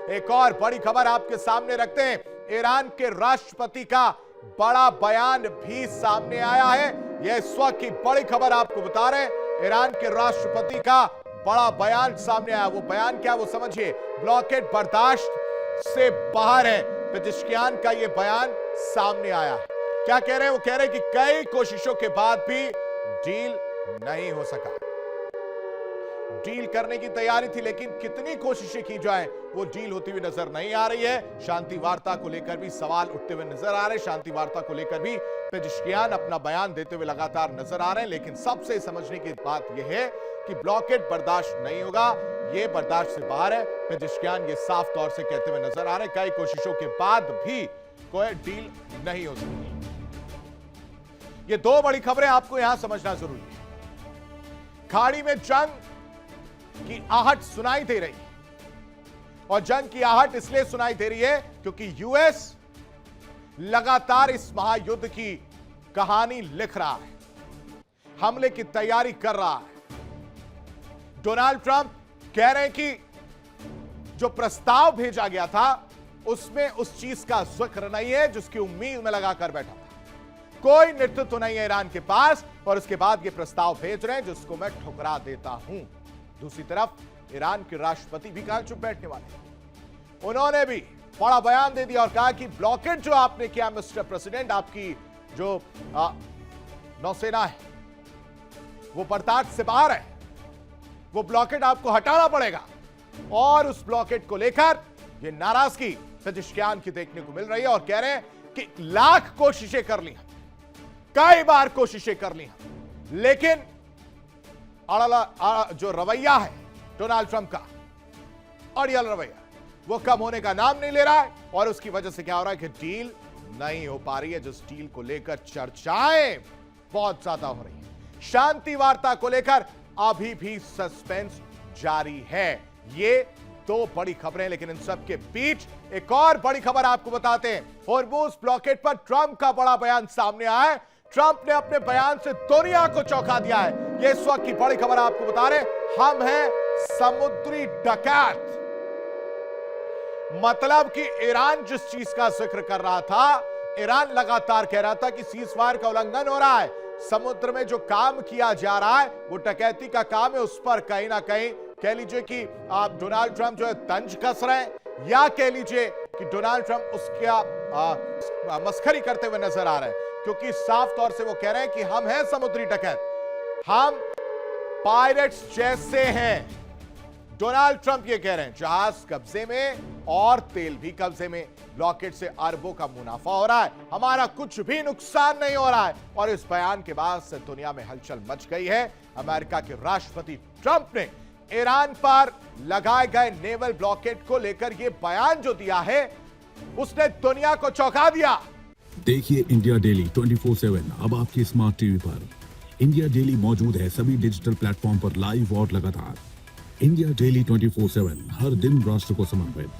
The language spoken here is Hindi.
एक और बड़ी खबर आपके सामने रखते हैं। ईरान के राष्ट्रपति का बड़ा बयान भी सामने आया है। यह इस वक्त की बड़ी खबर आपको बता रहे हैं। ईरान के राष्ट्रपति का बड़ा बयान सामने आया। वो बयान क्या, वो समझिए। ब्लॉकेड बर्दाश्त से बाहर है। पेजेश्कियान का यह बयान सामने आया है। क्या कह रहे हैं? वो कह रहे हैं कि कई कोशिशों के बाद भी डील नहीं हो सका। डील करने की तैयारी थी, लेकिन कितनी कोशिशें की जाए वो डील होती हुई नजर नहीं आ रही है। शांति वार्ता को लेकर भी सवाल उठते हुए नजर आ रहे हैं। शांति वार्ता को लेकर भी पेजेश्कियान अपना बयान देते हुए लगातार नजर आ रहे हैं। लेकिन सबसे समझने की बात यह है कि ब्लॉकेड बर्दाश्त नहीं होगा, यह बर्दाश्त से बाहर है। पेजेश्कियान ये साफ तौर से कहते हुए नजर आ रहे हैं। कई कोशिशों के बाद भी कोई डील नहीं हो सकी। ये दो बड़ी खबरें आपको यहां समझना जरूरी है। खाड़ी में जंग की आहट सुनाई दे रही है, और जंग की आहट इसलिए सुनाई दे रही है क्योंकि यूएस लगातार इस महायुद्ध की कहानी लिख रहा है, हमले की तैयारी कर रहा है। डोनाल्ड ट्रंप कह रहे हैं कि जो प्रस्ताव भेजा गया था उसमें उस चीज का जिक्र नहीं है जिसकी उम्मीद में लगाकर बैठा था। कोई नेतृत्व तो नहीं है ईरान के पास, और उसके बाद ये प्रस्ताव भेज रहे हैं जिसको मैं ठुकरा देता हूं। दूसरी तरफ ईरान के राष्ट्रपति भी कहां चुप बैठने वाले। उन्होंने भी बड़ा बयान दे दिया और कहा कि ब्लॉकेड जो आपने किया मिस्टर प्रेसिडेंट, आपकी जो नौसेना है वो बर्दाश्त से बाहर है। वो ब्लॉकेड आपको हटाना पड़ेगा। और उस ब्लॉकेड को लेकर ये नाराजगी पेजेश्कियान की देखने को मिल रही है, और कह रहे हैं कि लाख कोशिशें कर ली, कई बार कोशिशें कर ली, लेकिन जो रवैया है डोनाल्ड ट्रंप का, अड़ियल रवैया, वो कम होने का नाम नहीं ले रहा है। और उसकी वजह से क्या हो रहा है कि डील नहीं हो पा रही है। जिस डील को लेकर चर्चाएं बहुत ज्यादा हो रही है, शांति वार्ता को लेकर अभी भी सस्पेंस जारी है। ये दो बड़ी खबरें, लेकिन इन सब के बीच एक और बड़ी खबर आपको बताते हैं। हॉर्मुज़ ब्लॉकेड पर ट्रंप का बड़ा बयान सामने आया है। ट्रंप ने अपने बयान से दुनिया को चौंका दिया है। यह इस वक्त की बड़ी खबर आपको बता रहे हैं। हम हैं समुद्री डकैत। मतलब कि ईरान जिस चीज का जिक्र कर रहा था, ईरान लगातार कह रहा था कि सीजफायर का उल्लंघन हो रहा है, समुद्र में जो काम किया जा रहा है वो डकैती का काम है। उस पर कहीं ना कहीं कह लीजिए कि आप डोनाल्ड ट्रंप जो है तंज कस रहे हैं, या कह लीजिए कि डोनाल्ड ट्रंप उसका मस्खरी करते हुए नजर आ रहे हैं, क्योंकि साफ तौर से वो कह रहे हैं कि हम हैं समुद्री डकैत, हम पायरेट्स जैसे हैं। डोनाल्ड ट्रंप ये कह रहे हैं जहाज कब्जे में और तेल भी कब्जे में, ब्लॉकेड से अरबों का मुनाफा हो रहा है, हमारा कुछ भी नुकसान नहीं हो रहा है। और इस बयान के बाद से दुनिया में हलचल मच गई है। अमेरिका के राष्ट्रपति ट्रंप ने ईरान पर लगाए गए नेवल ब्लॉकेड को लेकर यह बयान जो दिया है, उसने दुनिया को चौंका दिया। देखिए इंडिया डेली 24/7 अब आपके स्मार्ट टीवी पर। इंडिया डेली मौजूद है सभी डिजिटल प्लेटफॉर्म पर लाइव और लगातार। इंडिया डेली 24/7 हर दिन राष्ट्र को समर्पित।